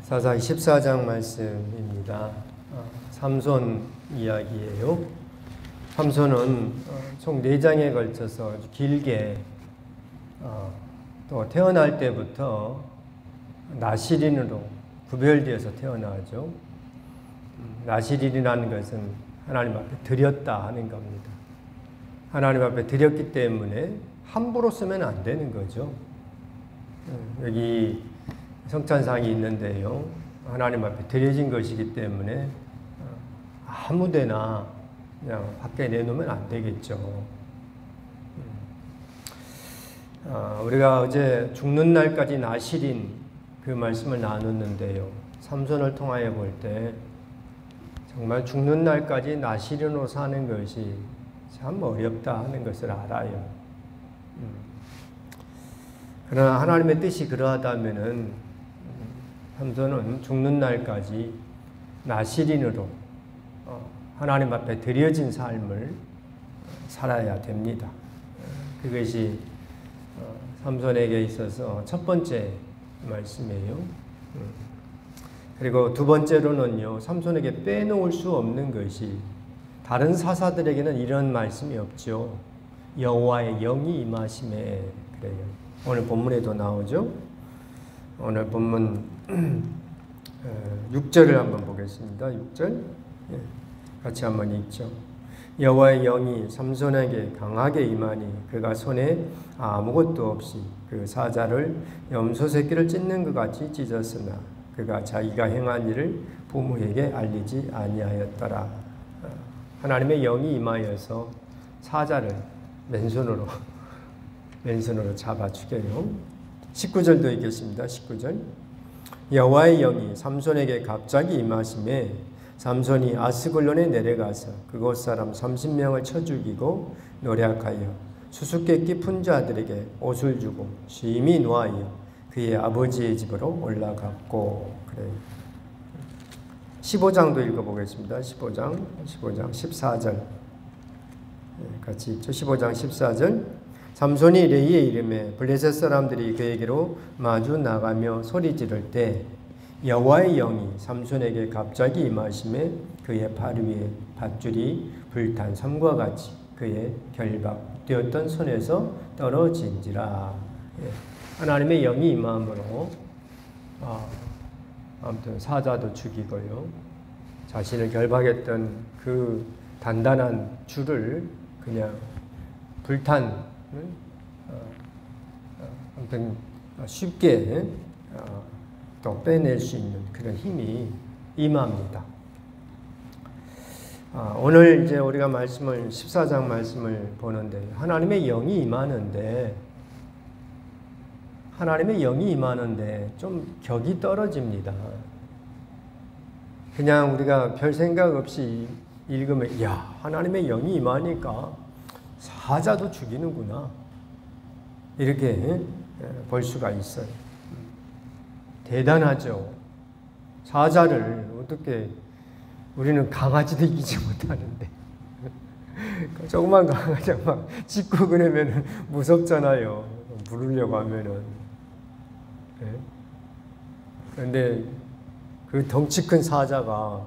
사사기 14장 말씀입니다. 삼손 이야기예요. 삼손은 총 4장에 걸쳐서 아주 길게 또 태어날 때부터 나실인으로 구별되어서 태어나죠. 나실인이라는 것은 하나님 앞에 드렸다 하는 겁니다. 하나님 앞에 드렸기 때문에 함부로 쓰면 안 되는 거죠. 여기 성찬상이 있는데요. 하나님 앞에 드려진 것이기 때문에 아무데나 그냥 밖에 내놓으면 안 되겠죠. 우리가 어제 죽는 날까지 나실인 그 말씀을 나눴는데요. 삼손을 통하여 볼 때 정말 죽는 날까지 나실인으로 사는 것이 참 어렵다 하는 것을 알아요. 그러나 하나님의 뜻이 그러하다면은 삼손은 죽는 날까지 나실인으로 하나님 앞에 드려진 삶을 살아야 됩니다. 그것이 삼손에게 있어서 첫 번째 말씀이에요. 그리고 두 번째로는요, 삼손에게 빼놓을 수 없는 것이, 다른 사사들에게는 이런 말씀이 없죠. 여호와의 영이 임하심에. 그래요. 오늘 본문에도 나오죠. 오늘 본문 6절을 한번 보겠습니다. 6절 같이 한번 읽죠. 여호와의 영이 삼손에게 강하게 임하니 그가 손에 아무것도 없이 그 사자를 염소 새끼를 찢는 것 같이 찢었으나 그가 자기가 행한 일을 부모에게 알리지 아니하였더라. 하나님의 영이 임하여서 사자를 맨손으로 잡아 죽여요. 19절도 읽겠습니다. 19절. 여호와의 영이 삼손에게 갑자기 임하심에 삼손이 아스글론에 내려가서 그곳 사람 30명을 쳐 죽이고 노략하여 수수께끼 푼 자들에게 옷을 주고 심히 노하여 그의 아버지의 집으로 올라갔고. 그래요. 15장도 읽어보겠습니다. 15장 14절 같이 읽죠. 15장 14절. 삼손이 레이의 이름에 블레셋 사람들이 그에게로 마주 나가며 소리 지를 때 여호와의 영이 삼손에게 갑자기 임하심에 그의 팔 위에 밧줄이 불탄 섬과 같이 그의 결박되었던 손에서 떨어진지라. 하나님의 영이 임함으로 아무튼 사자도 죽이고요. 자신을 결박했던 그 단단한 줄을 그냥 불탄 아무튼 쉽게 또 빼낼 수 있는 그런 힘이 임합니다. 오늘 이제 우리가 14장 말씀을 보는데 하나님의 영이 임하는데 좀 격이 떨어집니다. 그냥 우리가 별 생각 없이 읽으면 하나님의 영이 임하니까 사자도 죽이는구나 이렇게 볼 수가 있어요. 대단하죠. 사자를 어떻게, 우리는 강아지도 이기지 못하는데 조그만 강아지 막 짖고 그러면 무섭잖아요. 부르려고 하면은. 그런데 그 덩치 큰 사자가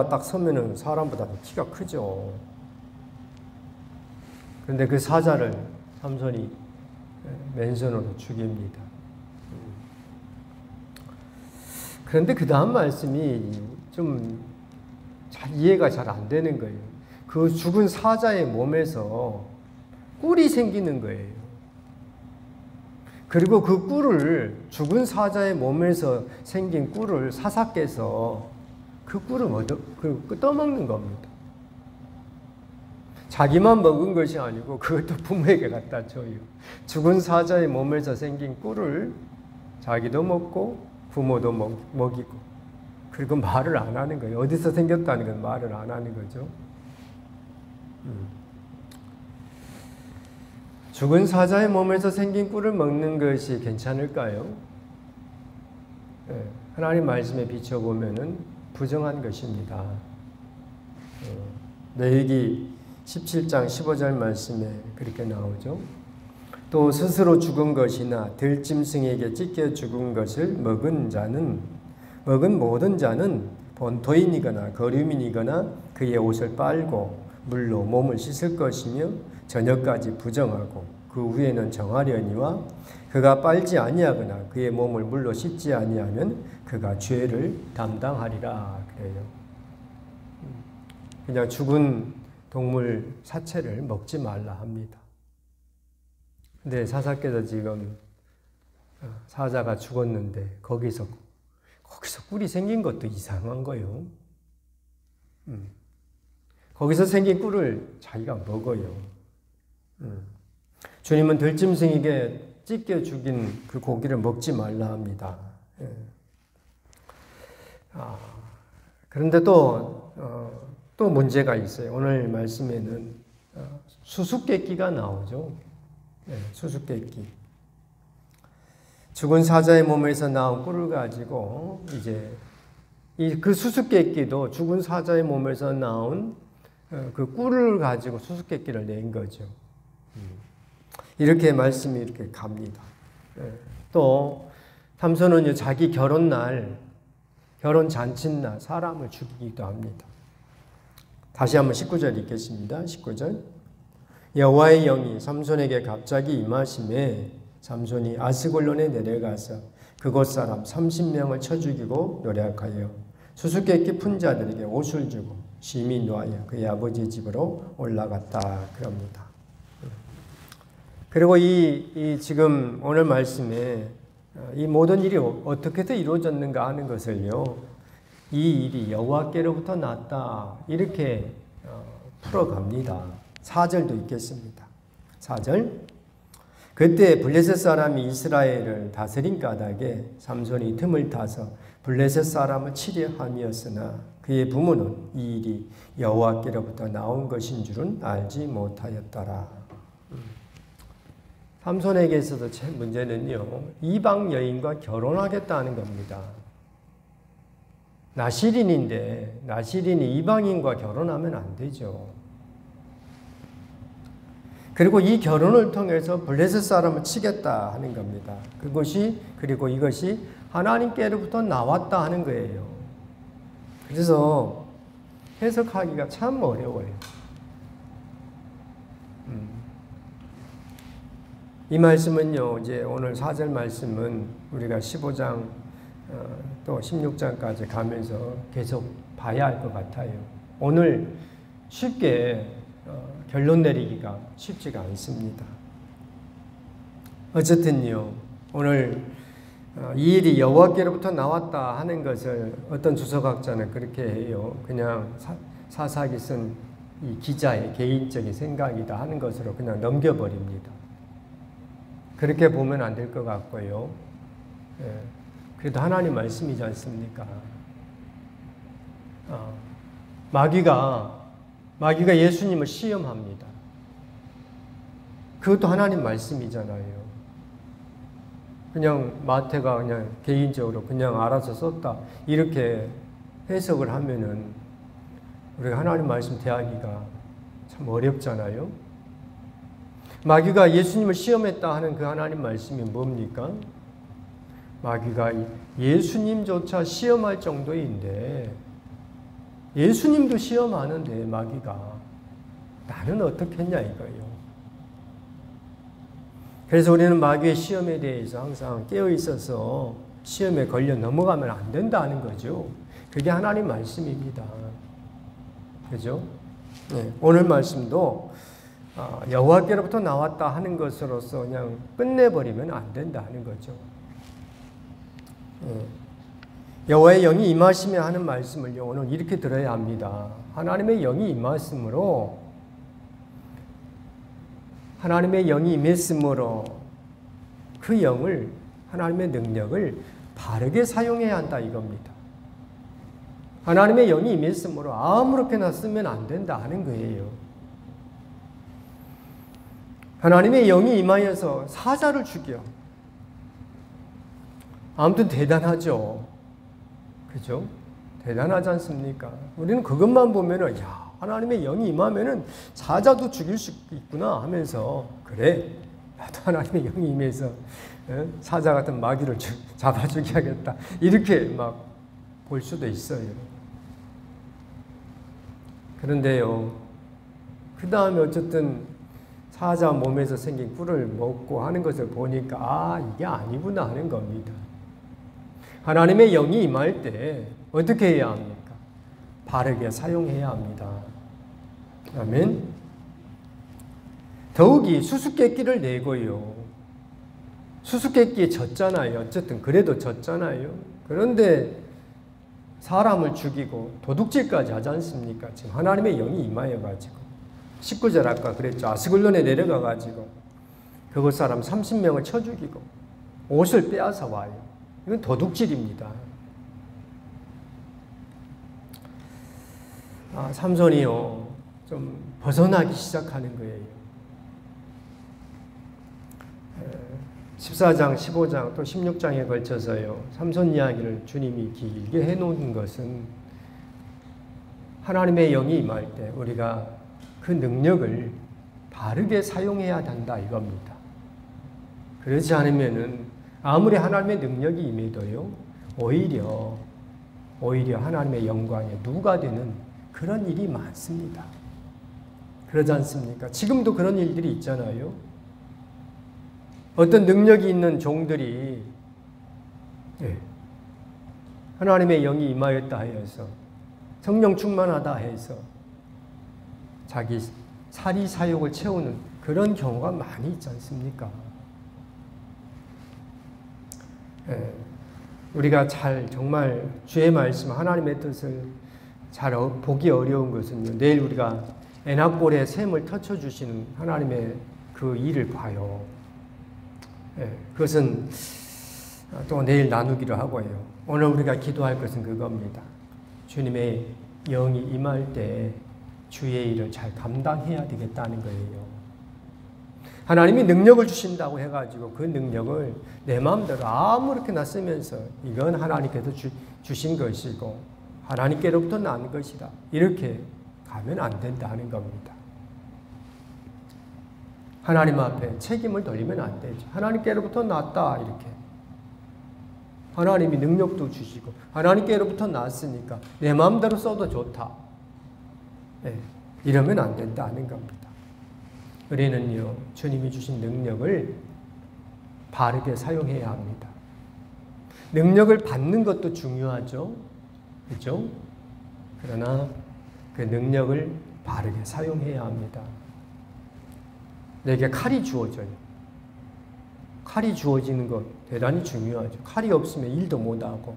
딱 서면은 사람보다 키가 크죠. 그런데 그 사자를 삼손이 맨손으로 죽입니다. 그런데 그 다음 말씀이 좀 이해가 잘 안 되는 거예요. 그 죽은 사자의 몸에서 꿀이 생기는 거예요. 그리고 그 꿀을, 죽은 사자의 몸에서 생긴 꿀을 사사께서 그 꿀을 떠먹는 겁니다. 자기만 먹은 것이 아니고 그것도 부모에게 갖다 줘요. 죽은 사자의 몸에서 생긴 꿀을 자기도 먹고 부모도 먹이고, 그리고 말을 안 하는 거예요. 어디서 생겼다는 건 말을 안 하는 거죠. 죽은 사자의 몸에서 생긴 꿀을 먹는 것이 괜찮을까요? 하나님 말씀에 비춰보면은 부정한 것입니다. 레위기 17장 15절 말씀에 그렇게 나오죠. 또 스스로 죽은 것이나 들짐승에게 찢겨 죽은 것을 먹은 모든 자는 본토인이거나 거류민이거나 그의 옷을 빨고 물로 몸을 씻을 것이며 저녁까지 부정하고 그 후에는 정하려니와 그가 빨지 아니하거나 그의 몸을 물로 씻지 아니하면 그가 죄를 담당하리라 그래요. 그냥 죽은 동물 사체를 먹지 말라 합니다. 근데 사사께서 지금 사자가 죽었는데 거기서 꿀이 생긴 것도 이상한 거예요. 거기서 생긴 꿀을 자기가 먹어요. 주님은 들짐승에게 찢겨 죽인 그 고기를 먹지 말라 합니다. 그런데 또 문제가 있어요. 오늘 말씀에는 수수께끼가 나오죠. 수수께끼. 죽은 사자의 몸에서 나온 꿀을 가지고 이제 그 수수께끼도 죽은 사자의 몸에서 나온 그 꿀을 가지고 수수께끼를 낸 거죠. 이렇게 말씀이 이렇게 갑니다. 또 삼손은 자기 결혼날, 결혼 잔칫날 사람을 죽이기도 합니다. 다시 한번 19절 읽겠습니다. 19절. 여호와의 영이 삼손에게 갑자기 임하심에 삼손이 아스골론에 내려가서 그곳 사람 30명을 쳐 죽이고 노략하여 수수께끼 푼 자들에게 옷을 주고 심히 노하여 그의 아버지 집으로 올라갔다 그럽니다. 그리고 이 지금 오늘 말씀에 이 모든 일이 어떻게 해서 이루어졌는가 하는 것을요, 이 일이 여호와께로부터 났다 이렇게 풀어갑니다. 4절도 있겠습니다. 4절. 그때 블레셋 사람이 이스라엘을 다스린 까닭에 삼손이 틈을 타서 블레셋 사람을 치려 함이었으나 그의 부모는 이 일이 여호와께로부터 나온 것인 줄은 알지 못하였더라. 삼손에게서도 제 문제는요, 이방 여인과 결혼하겠다는 겁니다. 나실인인데 나실인이 이방인과 결혼하면 안 되죠. 그리고 이 결혼을 통해서 블레셋 사람을 치겠다 하는 겁니다. 그리고 이것이 하나님께로부터 나왔다 하는 거예요. 그래서 해석하기가 참 어려워요. 이 말씀은요, 이제 오늘 4절 말씀은 우리가 15장 또 16장까지 가면서 계속 봐야 할 것 같아요. 오늘 쉽게 결론 내리기가 쉽지가 않습니다. 어쨌든요, 오늘 이 일이 여호와께로부터 나왔다 하는 것을 어떤 주석학자는 그렇게 해요. 그냥 사사기 쓴 이 기자의 개인적인 생각이다 하는 것으로 그냥 넘겨버립니다. 그렇게 보면 안 될 것 같고요. 그래도 하나님 말씀이지 않습니까? 마귀가 예수님을 시험합니다. 그것도 하나님 말씀이잖아요. 그냥 마태가 그냥 개인적으로 그냥 알아서 썼다 이렇게 해석을 하면은 우리가 하나님 말씀 대하기가 참 어렵잖아요. 마귀가 예수님을 시험했다 하는 그 하나님 말씀이 뭡니까? 마귀가 예수님조차 시험할 정도인데 예수님도 시험하는데 마귀가 나는 어떻게 했냐 이거예요. 그래서 우리는 마귀의 시험에 대해서 항상 깨어 있어서 시험에 걸려 넘어가면 안 된다는 거죠. 그게 하나님 말씀입니다. 그죠? 네, 오늘 말씀도 여호와께로부터 나왔다 하는 것으로서 그냥 끝내버리면 안 된다 하는 거죠. 여호와의 영이 임하시며 하는 말씀을 오늘 이렇게 들어야 합니다. 하나님의 영이 임하심으로 그 영을, 하나님의 능력을 바르게 사용해야 한다 이겁니다. 하나님의 영이 임했으므로 아무렇게나 쓰면 안 된다 하는 거예요. 하나님의 영이 임하여서 사자를 죽여. 아무튼 대단하죠. 그죠? 대단하지 않습니까? 우리는 그것만 보면은, 야, 하나님의 영이 임하면은 사자도 죽일 수 있구나 하면서, 그래, 하나님의 영이 임해서 사자 같은 마귀를 잡아 죽여야겠다. 이렇게 막 볼 수도 있어요. 그런데요, 그 다음에 어쨌든 사자 몸에서 생긴 꿀을 먹고 하는 것을 보니까 이게 아니구나 하는 겁니다. 하나님의 영이 임할 때 어떻게 해야 합니까? 바르게 사용해야 합니다. 아멘. 더욱이 수수께끼를 내고요. 수수께끼에 졌잖아요. 어쨌든 그래도 졌잖아요. 그런데 사람을 죽이고 도둑질까지 하지 않습니까? 지금 하나님의 영이 임하여가지고 19절 아까 그랬죠. 아스글론에 내려가가지고 그곳 사람 30명을 쳐 죽이고 옷을 빼앗아 와요. 이건 도둑질입니다. 삼손이요, 좀 벗어나기 시작하는 거예요. 14장, 15장, 또 16장에 걸쳐서요, 삼손 이야기를 주님이 길게 해놓은 것은 하나님의 영이 임할 때 우리가 그 능력을 바르게 사용해야 한다 이겁니다. 그렇지 않으면은 아무리 하나님의 능력이 임해도요, 오히려 하나님의 영광에 누가 되는 그런 일이 많습니다. 그러지 않습니까? 지금도 그런 일들이 있잖아요. 어떤 능력이 있는 종들이 하나님의 영이 임하였다 하여서 성령 충만하다 해서 자기 사리 사욕을 채우는 그런 경우가 많이 있지 않습니까? 우리가 정말 주의 말씀, 하나님의 뜻을 잘 보기 어려운 것은요, 내일 우리가 에나골의 샘을 터쳐주시는 하나님의 그 일을 봐요. 그것은 또 내일 나누기로 하고요. 오늘 우리가 기도할 것은 그겁니다. 주님의 영이 임할 때 주의 일을 잘 감당해야 되겠다는 거예요. 하나님이 능력을 주신다고 해가지고 그 능력을 내 마음대로 아무렇게나 쓰면서 이건 하나님께서 주신 것이고 하나님께로부터 난 것이다, 이렇게 가면 안 된다는 겁니다. 하나님 앞에 책임을 돌리면 안 되죠. 하나님께로부터 났다 이렇게. 하나님이 능력도 주시고 하나님께로부터 났으니까 내 마음대로 써도 좋다. 이러면 안 된다는 겁니다. 우리는요, 주님이 주신 능력을 바르게 사용해야 합니다. 능력을 받는 것도 중요하죠. 그렇죠? 그러나 그 능력을 바르게 사용해야 합니다. 내게 칼이 주어져요. 칼이 주어지는 것 대단히 중요하죠. 칼이 없으면 일도 못하고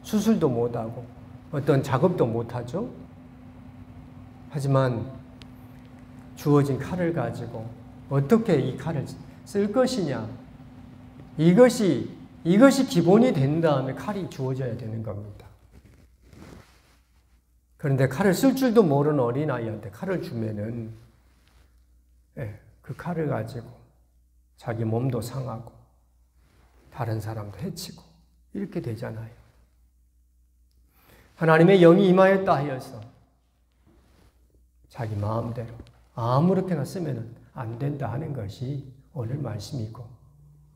수술도 못하고 어떤 작업도 못하죠. 하지만 주어진 칼을 가지고 어떻게 이 칼을 쓸 것이냐, 이것이 기본이 된 다음에 칼이 주어져야 되는 겁니다. 그런데 칼을 쓸 줄도 모르는 어린아이한테 칼을 주면은 그 칼을 가지고 자기 몸도 상하고 다른 사람도 해치고 이렇게 되잖아요. 하나님의 영이 임하였다 하여서 자기 마음대로 아무렇게나 쓰면 안 된다 하는 것이 오늘 말씀이고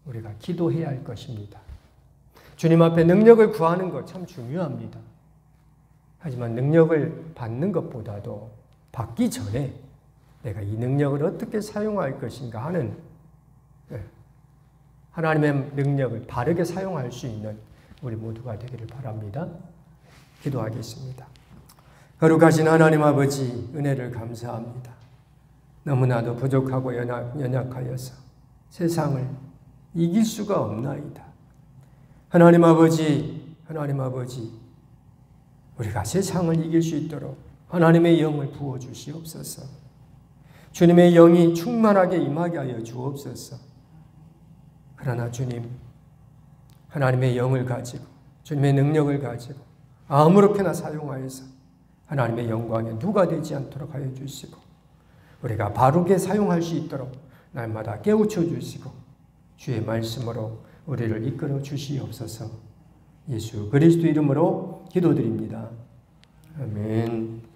우리가 기도해야 할 것입니다. 주님 앞에 능력을 구하는 것 참 중요합니다. 하지만 능력을 받는 것보다도 받기 전에 내가 이 능력을 어떻게 사용할 것인가 하는 하나님의 능력을 바르게 사용할 수 있는 우리 모두가 되기를 바랍니다. 기도하겠습니다. 거룩하신 하나님 아버지, 은혜를 감사합니다. 너무나도 부족하고 연약하여서 세상을 이길 수가 없나이다. 하나님 아버지, 우리가 세상을 이길 수 있도록 하나님의 영을 부어주시옵소서. 주님의 영이 충만하게 임하게 하여 주옵소서. 그러나 주님, 하나님의 영을 가지고 주님의 능력을 가지고 아무렇게나 사용하여서 하나님의 영광에 누가 되지 않도록 하여 주시고 우리가 바르게 사용할 수 있도록 날마다 깨우쳐 주시고 주의 말씀으로 우리를 이끌어 주시옵소서. 예수 그리스도 이름으로 기도드립니다. 아멘.